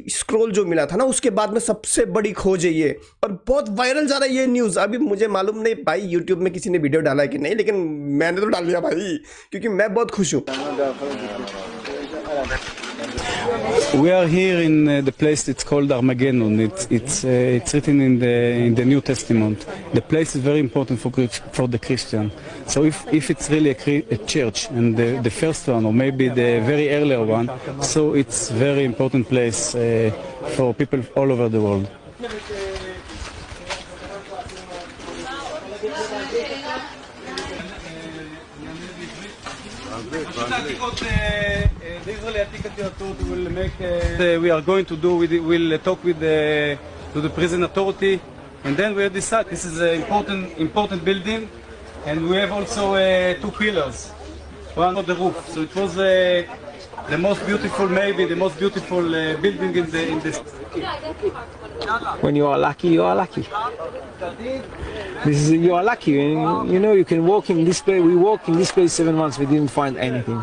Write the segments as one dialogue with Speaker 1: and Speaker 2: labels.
Speaker 1: Scroll जो मिला था ना, उसके बाद में सबसे बड़ी खोज है ये, और बहुत वायरल जा रहा है ये न्यूज़। अभी मुझे मालूम नहीं भाई यूट्यूब में किसी ने वीडियो डाला है कि नहीं, लेकिन मैंने तो डाल दिया भाई, क्योंकि मैं बहुत खुश हूँ।
Speaker 2: We are here in the place it's called Armageddon. It's written in the New Testament. The place is very important for the Christian. So if it's really a church and the first one or maybe the very earlier one, so it's very important place for people all over the world. We are going to do. We'll talk with to the prison authority, and then we'll decide. This is an important building, and we have also two pillars, one on the roof. So it was the most beautiful, maybe the most beautiful building in the.
Speaker 3: When you are lucky, you are lucky. You are lucky. You know, you can walk in this place. We walked in this place 7 months. We didn't find anything.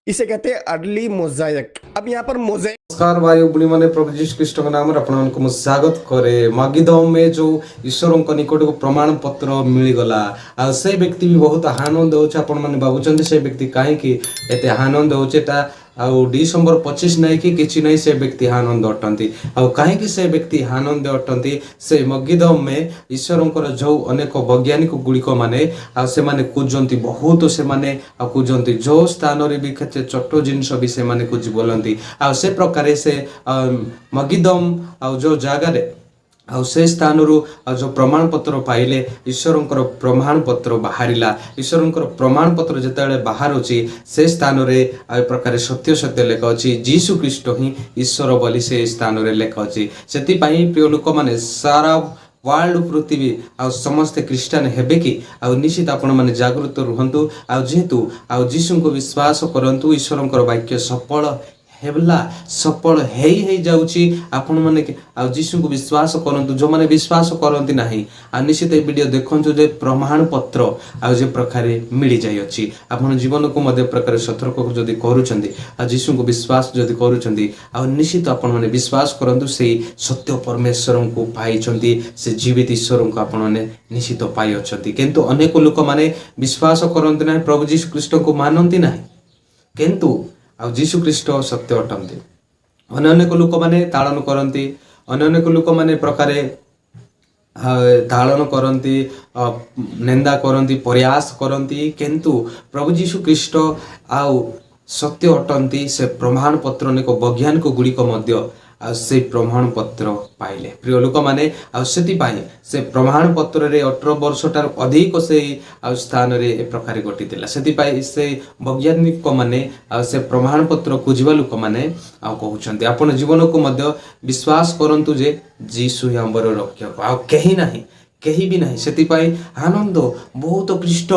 Speaker 1: इसे कहते हैं early Mosaic. अब यहाँ पर Mosaic.
Speaker 4: नमस्कार भाई बुली माने प्रभु जीशु ख्रीष्ट के नाम रे आपन को स्वागत करे। मगिदम में जो ईश्वर को निकट को प्रमाण पत्र मिल गला आ से व्यक्ति भी बहुत आनंद होछ। आपन माने बाबूचंद से व्यक्ति काहे कि एते आनंद होचेटा आउ डिसेंबर 25 नहीं कि किछि नहीं से व्यक्ति आनंद अटंती आउ काहे कि से व्यक्ति आनंद अटंती से मगिदम में ईश्वरंकर जो अनेक वैज्ञानिक गुड़िक माने आ से माने कुजंती बहुत से माने आ कुजंती जो स्थान रे भी खचे छोटो जिंस भी से माने कुछ बोलंती आ से प्रकार से मगिदम आ जो जगह रे आ से स्थान जो प्रमाण पत्र पाइले ईश्वरंकर प्रमाण पत्र बाहरिला। ईश्वरंकर प्रमाण पत्र जेतेबेले बाहर होची से स्थान रे आ प्रकार सत्य सत्य लेखा अछि जीशु ख्रीष्ट ही ईश्वर बोली से स्थान रे लेखा अछि। सेति पई प्रिय लोक माने सारा वर्ल्ड पृथ्वी आ समस्त क्रिश्चियन हेबे कि आ निश्चित आपण माने जागृत रुहंतु आ जेहेतु आ जीशु को विश्वास करंतु ईश्वरंकर वाक्य सफल हेई जाउची। आपण माने आ जीशु को विश्वास करंतु जो माने विश्वास करंती नाही आ निश्चित ए वीडियो देखंतु जे प्रमाण पत्र आ जे प्रकार मिली जाय अछि। आपण जीवन को मध्य प्रकार सतर्क को जदी करूचंदी आ जीशु को विश्वास जदी करूचंदी आ निश्चित आपण माने विश्वास करंतु सेही सत्य परमेश्वर को पाइचंदी से जीवित ईश्वर को आपण माने निश्चित पाइ अछंती। किंतु अनेक लोक माने विश्वास करंती नाही प्रभु जीशु ख्रीष्ट को मानंती नाही किंतु आ जीशु ख्रीष्ट सत्य अटंती। अनेक लोक माने ताड़न करंती अनेक लोक माने प्रकारे ताड़न करंती निंदा करंती प्रयास करंती किंतु प्रभु जीशु ख्रीष्ट आउ सत्य अटंती। से प्रमाण पत्र अनेक वैज्ञानिक गुड़िक मध्य से प्रमाण पत्र पाइले। प्रिय लोक माने सेति पाई से प्रमाण पत्र रे 18 वर्ष टार अधिक से स्थान रे ए प्रकार घटितिला। सेति पाई से वैज्ञानिक माने से प्रमाण पत्र खोजिबा लोक माने कहउछन्ती आपण जीवन को मध्य विश्वास करंतु जे जीशु ही हमर रक्षक आ कहीं भी नहीं। सेति पाई आनंद बहुत ख्रीष्ट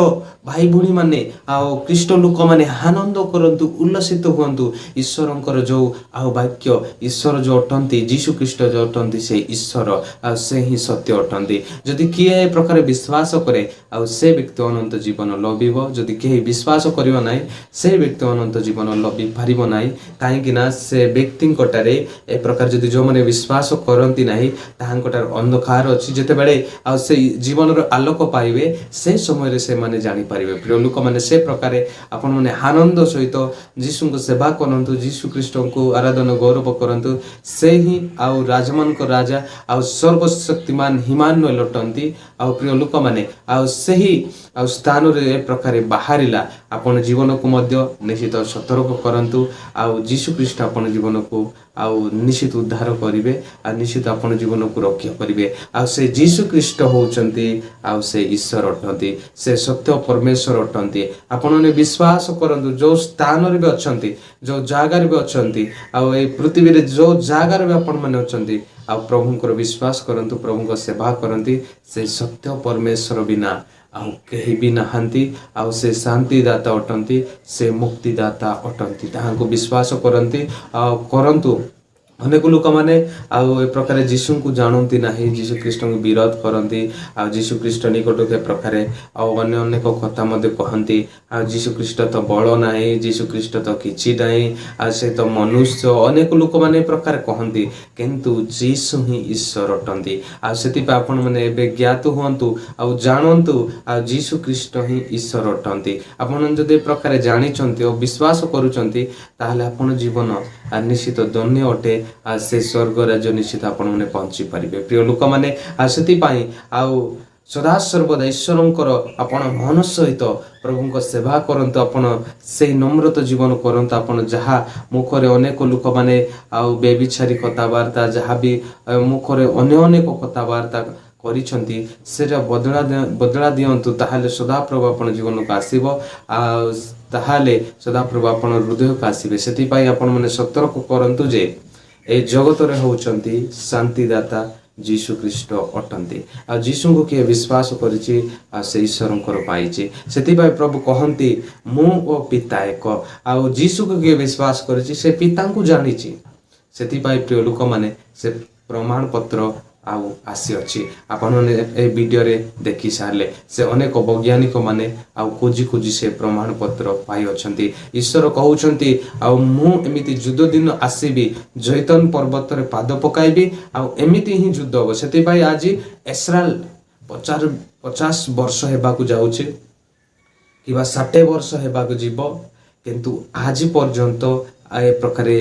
Speaker 4: भाई भूणी माने आ ख्रीष्ट लोक माने आनंद करंतु उल्लसित हुंतु। ईश्वरंकर जो आ वाक्य ईश्वर जो अटंती जीशु ख्रीष्ट जो अटंती से ईश्वर आ से ही सत्य अटंती। जदि किए ए प्रकार विश्वास करे आ से व्यक्ति अनंत जीवन लभिबो। जदि केही विश्वास करियो नाही से व्यक्ति अनंत जीवन लभि पारिबो नाही। काहे कि ना से व्यक्ति कोटारे ए प्रकार जदि जो माने विश्वास करंती नाही ताहांकोटार अंधकार अछि। जेतेबेले आ से जीवन रो आलोक पाइबे से समय रे से माने जानि पारिबे। प्रिय लोक माने से प्रकार आपण माने आनंद सहित जीशु को सेवा करंतु जीशु ख्रीष्ट को आराधना गौरव करंतु। से ही आउ राजमान को राजा आउ सर्वशक्तिमान हिमानुएल अटंती। आउ प्रिय लोक माने आउ से ही आउ स्थान रे प्रकार बाहरिला आपण जीवन को मध्य निश्चित सतर्क करंतु। आउ जीशु ख्रीष्ट आपण जीवन को आउ निश्चित उद्धार करिवे आ निश्चित आपण जीवन को रक्षा करिवे। आ से जीशु ख्रीष्ट होउचंती आ से ईश्वर अटंती से सत्य परमेश्वर अटंती। आपण ने विश्वास करंतु जो स्थान रे भी अछंती जो जागा रे भी अछंती आ ए पृथ्वी रे जो जागा रे आपण माने अछंती आ प्रभु को विश्वास करंतु प्रभु को सेवा करंती। से सत्य परमेश्वर बिना आउ कहीं भी नहांती आउ से शांति दाता अटंती से मुक्ति दाता अटंती। ताहां को विश्वास करंती करंतु ଅନେକ ଲୋକମାନେ ଆଉ ଏ ପ୍ରକାର ଯୀଶୁଙ୍କୁ ଜାଣନ୍ତି ନାହିଁ, ଯୀଶୁ ଖ୍ରୀଷ୍ଟଙ୍କୁ ବିରୋଧ କରନ୍ତି ଆଉ ଯୀଶୁ ଖ୍ରୀଷ୍ଟ ନିକଟକୁ ଏ ପ୍ରକାରେ ଆଉ ଅନ୍ୟ ଅନେକ କଥା ମଧ୍ୟ କହନ୍ତି। ଆଉ ଯୀଶୁ ଖ୍ରୀଷ୍ଟ ତ ବଳ ନାହିଁ, ଯୀଶୁ ଖ୍ରୀଷ୍ଟ ତ କିଛି ନାହିଁ, ଆଉ ସେ ତ ମନୁଷ୍ୟ, ଅନେକ ଲୋକମାନେ ଏ ପ୍ରକାର କହନ୍ତି। କିନ୍ତୁ ଯୀଶୁ ହିଁ ଈଶ୍ୱର ଅଟନ୍ତି। ଆଉ ସେଥିପାଇଁ ଆପଣମାନେ ଏବେ ଜ୍ଞାତ ହୁଅନ୍ତୁ ଆଉ ଜାଣନ୍ତୁ ଆଉ ଯୀଶୁ ଖ୍ରୀଷ୍ଟ ହିଁ ଈଶ୍ୱର ଅଟନ୍ତି। ଆପଣ ଯଦି ଏ ପ୍ରକାର ଜାଣିଛନ୍ତି ଓ ବିଶ୍ୱାସ କରୁଛନ୍ତି ତାହେଲେ ଆପଣ ଜୀବନ ନିଶ୍ଚିତ ଧନ୍ୟ ଅଟେ। ଆଉ ସେ ସ୍ୱର୍ଗ ରାଜ୍ୟ ନିଶ୍ଚିତ ଆପଣମାନେ ପହଞ୍ଚି ପାରିବେ। ପ୍ରିୟ ଲୋକମାନେ, ଆଉ ସେଥିପାଇଁ ଆଉ ସଦାସର୍ବଦା ଈଶ୍ୱରଙ୍କର ଆପଣ ମନ ସହିତ ପ୍ରଭୁଙ୍କ ସେବା କରନ୍ତୁ। ଆପଣ ସେଇ ନମ୍ରତ ଜୀବନ କରନ୍ତୁ। ଆପଣ ଯାହା ମୁଖରେ ଅନେକ ଲୋକମାନେ ଆଉ ବେବିଚାରୀ କଥାବାର୍ତ୍ତା, ଯାହା ବି ମୁଖରେ ଅନେକ କଥାବାର୍ତ୍ତା କରିଛନ୍ତି ସେଟା ବଦଳା ଦିଅନ୍ତୁ। ତାହେଲେ ସଦାପ୍ରଭୁ ଆପଣ ଜୀବନକୁ ଆସିବ ଆଉ ତାହେଲେ ସଦାପ୍ରଭୁ ଆପଣ ହୃଦୟକୁ ଆସିବେ। ସେଥିପାଇଁ ଆପଣମାନେ ସତର୍କ କରନ୍ତୁ ଯେ ଏ ଜଗତରେ ହେଉଛନ୍ତି ଶାନ୍ତିଦାତା ଯୀଶୁ ଖ୍ରୀଷ୍ଟ ଅଟନ୍ତି। ଆଉ ଯୀଶୁଙ୍କୁ କିଏ ବିଶ୍ୱାସ କରିଛି ଆଉ ସେ ଈଶ୍ୱରଙ୍କର ପାଇଛି। ସେଥିପାଇଁ ପ୍ରଭୁ କହନ୍ତି ମୁଁ ଓ ପିତା ଏକ। ଆଉ ଯୀଶୁକୁ କିଏ ବିଶ୍ୱାସ କରିଛି ସେ ପିତାଙ୍କୁ ଜାଣିଛି। ସେଥିପାଇଁ ପ୍ରିୟ ଲୋକମାନେ ସେ ପ୍ରମାଣ ପତ୍ର ଆଉ ଆସିଅଛି। ଆପଣମାନେ ଏ ଭିଡ଼ିଓରେ ଦେଖି ସାରିଲେ ସେ ଅନେକ ବୈଜ୍ଞାନିକ ମାନେ ଆଉ ଖୋଜି ସେ ପ୍ରମାଣ ପତ୍ର ପାଇଅଛନ୍ତି। ଈଶ୍ୱର କହୁଛନ୍ତି ଆଉ ମୁଁ ଏମିତି ଯୁଦ୍ଧ ଦିନ ଆସିବି, ଜୈତନ ପର୍ବତରେ ପାଦ ପକାଇବି ଆଉ ଏମିତି ହିଁ ଯୁଦ୍ଧ ହେବ। ସେଥିପାଇଁ ଆଜି ଇସ୍ରାଏଲ 50 ବର୍ଷ ହେବାକୁ ଯାଉଛି କିମ୍ବା 60 ବର୍ଷ ହେବାକୁ ଯିବ, କିନ୍ତୁ ଆଜି ପର୍ଯ୍ୟନ୍ତ ଏ ପ୍ରକାରେ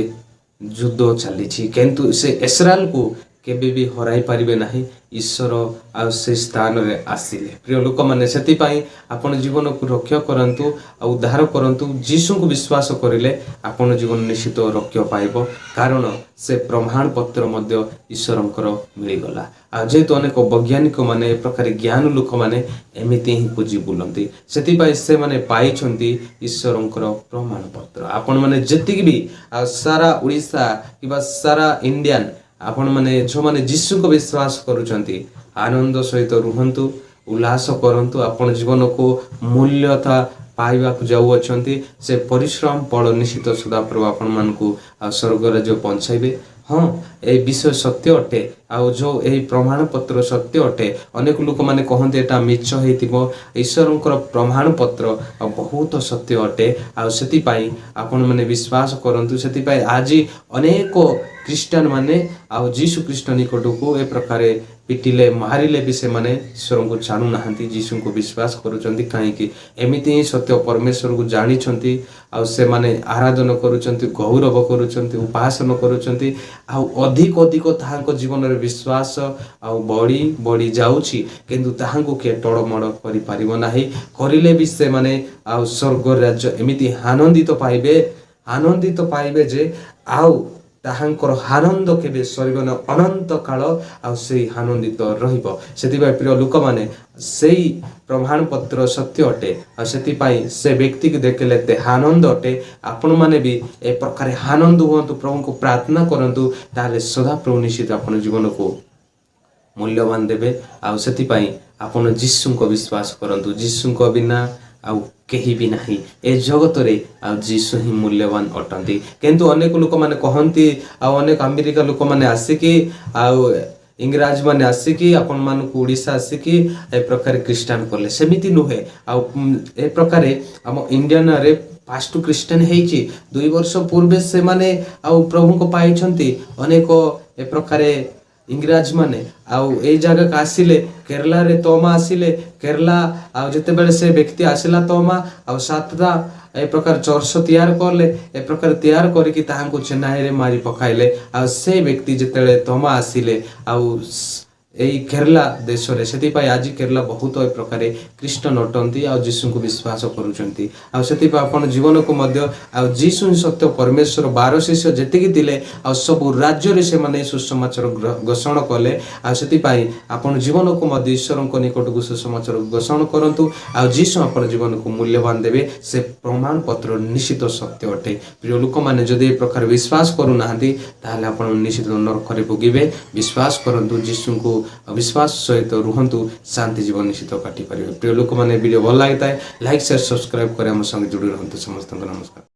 Speaker 4: ଯୁଦ୍ଧ ଚାଲିଛି। କିନ୍ତୁ ସେ ଇସ୍ରାଏଲକୁ କେବେ ବି ହରାଇ ପାରିବେ ନାହିଁ ଈଶ୍ୱର ଆଉ ସେ ସ୍ଥାନରେ ଆସିଲେ। ପ୍ରିୟ ଲୋକମାନେ, ସେଥିପାଇଁ ଆପଣ ଜୀବନକୁ ରକ୍ଷା କରନ୍ତୁ ଆଉ ଉଦ୍ଧାର କରନ୍ତୁ। ଯୀଶୁଙ୍କୁ ବିଶ୍ୱାସ କରିଲେ ଆପଣ ଜୀବନ ନିଶ୍ଚିତ ରକ୍ଷା ପାଇବ, କାରଣ ସେ ପ୍ରମାଣ ପତ୍ର ମଧ୍ୟ ଈଶ୍ୱରଙ୍କର ମିଳିଗଲା। ଆଉ ଯେହେତୁ ଅନେକ ବୈଜ୍ଞାନିକ ମାନେ ଏ ପ୍ରକାର ଜ୍ଞାନ ଲୋକମାନେ ଏମିତି ହିଁ ଖୋଜି ବୁଲନ୍ତି, ସେଥିପାଇଁ ସେମାନେ ପାଇଛନ୍ତି ଈଶ୍ୱରଙ୍କର ପ୍ରମାଣ ପତ୍ର। ଆପଣମାନେ ଯେତିକି ବି ଆଉ ସାରା ଓଡ଼ିଶା କିମ୍ବା ସାରା ଇଣ୍ଡିଆନ ଆପଣମାନେ ଯେଉଁମାନେ ଯୀଶୁଙ୍କୁ ବିଶ୍ୱାସ କରୁଛନ୍ତି ଆନନ୍ଦ ସହିତ ରୁହନ୍ତୁ, ଉଲ୍ଲାସ କରନ୍ତୁ। ଆପଣ ଜୀବନକୁ ମୂଲ୍ୟତା ପାଇବାକୁ ଯାଉଅଛନ୍ତି। ସେ ପରିଶ୍ରମ ଫଳ ନିଶ୍ଚିତ ସଦାପ୍ରଭୁ ଆପଣମାନଙ୍କୁ ଆଉ ସ୍ୱର୍ଗ ରାଜ୍ୟ ପହଞ୍ଚାଇବେ। ହଁ, এই ବିଷୟ ସତ୍ୟ ଅଟେ ଆଉ ଯେଉଁ ଏହି ପ୍ରମାଣ ପତ୍ର ସତ୍ୟ ଅଟେ। ଅନେକ ଲୋକମାନେ କହନ୍ତି ଏଟା ମିଛ ହେଇଥିବ। ଈଶ୍ୱରଙ୍କର ପ୍ରମାଣ ପତ୍ର ଆଉ ବହୁତ ସତ୍ୟ ଅଟେ। ଆଉ ସେଥିପାଇଁ ଆପଣମାନେ ବିଶ୍ୱାସ କରନ୍ତୁ। ସେଥିପାଇଁ ଆଜି ଅନେକ ଖ୍ରୀଷ୍ଟିଆନ ମାନେ ଆଉ ଯୀଶୁ ଖ୍ରୀଷ୍ଟ ନିକଟକୁ ଏ ପ୍ରକାରେ ପିଟିଲେ ମାରିଲେ ବି ସେମାନେ ଈଶ୍ୱରଙ୍କୁ ଜାଣୁନାହାନ୍ତି, ଯୀଶୁଙ୍କୁ ବିଶ୍ୱାସ କରୁଛନ୍ତି। କାହିଁକି? ଏମିତି ହିଁ ସତ୍ୟ ପରମେଶ୍ୱରକୁ ଜାଣିଛନ୍ତି ଆଉ ସେମାନେ ଆରାଧନା କରୁଛନ୍ତି, ଗୌରବ କରୁଛନ୍ତି, ଉପାସନା କରୁଛନ୍ତି ଆଉ ଅଧିକ ତାହାଙ୍କ ଜୀବନରେ ବିଶ୍ୱାସ ଆଉ ବଢ଼ି ଯାଉଛି। କିନ୍ତୁ ତାହାଙ୍କୁ କିଏ ଟଳମଳ କରିପାରିବ ନାହିଁ। କରିଲେ ବି ସେମାନେ ଆଉ ସ୍ୱର୍ଗ ରାଜ୍ୟ ଏମିତି ଆନନ୍ଦିତ ପାଇବେ ଯେ ଆଉ ତାହାଙ୍କର ଆନନ୍ଦ କେବେ ସରିବ ନା, ଅନନ୍ତ କାଳ ଆଉ ସେଇ ଆନନ୍ଦିତ ରହିବ। ସେଥିପାଇଁ ପ୍ରିୟ ଲୋକମାନେ ସେଇ ପ୍ରମାଣ ପତ୍ର ସତ୍ୟ ଅଟେ ଆଉ ସେଥିପାଇଁ ସେ ବ୍ୟକ୍ତିକୁ ଦେଖିଲେ ଏତେ ଆନନ୍ଦ ଅଟେ। ଆପଣମାନେ ବି ଏ ପ୍ରକାର ଆନନ୍ଦ ହୁଅନ୍ତୁ, ପ୍ରଭୁଙ୍କୁ ପ୍ରାର୍ଥନା କରନ୍ତୁ, ତାହେଲେ ସଦାପ୍ରଭୁ ନିଶ୍ଚିତ ଆପଣ ଜୀବନକୁ ମୂଲ୍ୟବାନ ଦେବେ। ଆଉ ସେଥିପାଇଁ ଆପଣ ଯୀଶୁଙ୍କ ବିଶ୍ୱାସ କରନ୍ତୁ। ଯୀଶୁଙ୍କ ବିନା ଆଉ କେହି ବି ନାହିଁ ଏ ଜଗତରେ, ଆଉ ଯୀଶୁ ହିଁ ମୂଲ୍ୟବାନ ଅଟନ୍ତି। କିନ୍ତୁ ଅନେକ ଲୋକମାନେ କହନ୍ତି ଆଉ ଅନେକ ଆମେରିକା ଲୋକମାନେ ଆସିକି ଆଉ ଇଂରାଜ ମାନେ ଆସିକି ଆପଣମାନଙ୍କୁ ଓଡ଼ିଶା ଆସିକି ଏ ପ୍ରକାର ଖ୍ରୀଷ୍ଟିଆନ କଲେ। ସେମିତି ନୁହେଁ। ଆଉ ଏ ପ୍ରକାରେ ଆମ ଇଣ୍ଡିଆନରେ ଫାଷ୍ଟ ଖ୍ରୀଷ୍ଟିଆନ ହେଇଛି 2 ବର୍ଷ ପୂର୍ବେ ସେମାନେ ଆଉ ପ୍ରଭୁଙ୍କୁ ପାଇଛନ୍ତି। ଅନେକ ଏ ପ୍ରକାରେ ଇଂରାଜ ମାନେ ଆଉ ଏଇ ଜାଗାକୁ ଆସିଲେ, କେରଳାରେ ତୋମା ଆସିଲେ। କେରଳା ଆଉ ଯେତେବେଳେ ସେ ବ୍ୟକ୍ତି ଆସିଲା ତୋମା ଆଉ 7ଟା ଏ ପ୍ରକାର ଚର୍ଚ୍ଚ ତିଆରି କଲେ। ଏ ପ୍ରକାର ତିଆରି କରିକି ତାହାଙ୍କୁ ଚେନ୍ନାଇରେ ମାରି ପକାଇଲେ। ଆଉ ସେ ବ୍ୟକ୍ତି ଯେତେବେଳେ ତୋମା ଆସିଲେ ଆଉ এই କେରଳା ଦେଶରେ, ସେଥିପାଇଁ ଆଜି କେରଳା ବହୁତ ଏ ପ୍ରକାରେ ଖ୍ରୀଷ୍ଟିଆନ ଅଟନ୍ତି ଆଉ ଯୀଶୁଙ୍କୁ ବିଶ୍ୱାସ କରୁଛନ୍ତି। ଆଉ ସେଥିପାଇଁ ଆପଣ ଜୀବନକୁ ମଧ୍ୟ ଆଉ ଯୀଶୁ ହିଁ ସତ୍ୟ ପରମେଶ୍ୱର 12 ଶିଷ୍ୟ ଯେତିକି ଥିଲେ ଆଉ ସବୁ ରାଜ୍ୟରେ ସେମାନେ ସୁସମାଚାର ଘୋଷଣା କଲେ। ଆଉ ସେଥିପାଇଁ ଆପଣ ଜୀବନକୁ ମଧ୍ୟ ଈଶ୍ୱରଙ୍କ ନିକଟକୁ ସୁସମାଚାର ଘୋଷଣା କରନ୍ତୁ ଆଉ ଯୀଶୁ ଆପଣ ଜୀବନକୁ ମୂଲ୍ୟବାନ ଦେବେ। ସେ ପ୍ରମାଣ ପତ୍ର ନିଶ୍ଚିତ ସତ୍ୟ ଅଟେ। ପ୍ରିୟ ଲୋକମାନେ ଯଦି ଏ ପ୍ରକାର ବିଶ୍ୱାସ କରୁନାହାନ୍ତି ତାହେଲେ ଆପଣ ନିଶ୍ଚିତ ନରକରେ ଭୋଗିବେ। ବିଶ୍ୱାସ କରନ୍ତୁ, ଯୀଶୁଙ୍କୁ विश्वास सहित रुहतु, शांति जीवन निश्चित काटिपारे। प्रिय लोक मैंने वीडियो भल लगी था लाइक शेयर सब्सक्राइब कर संगे जोड़ी रुहतु। समस्त नमस्कार।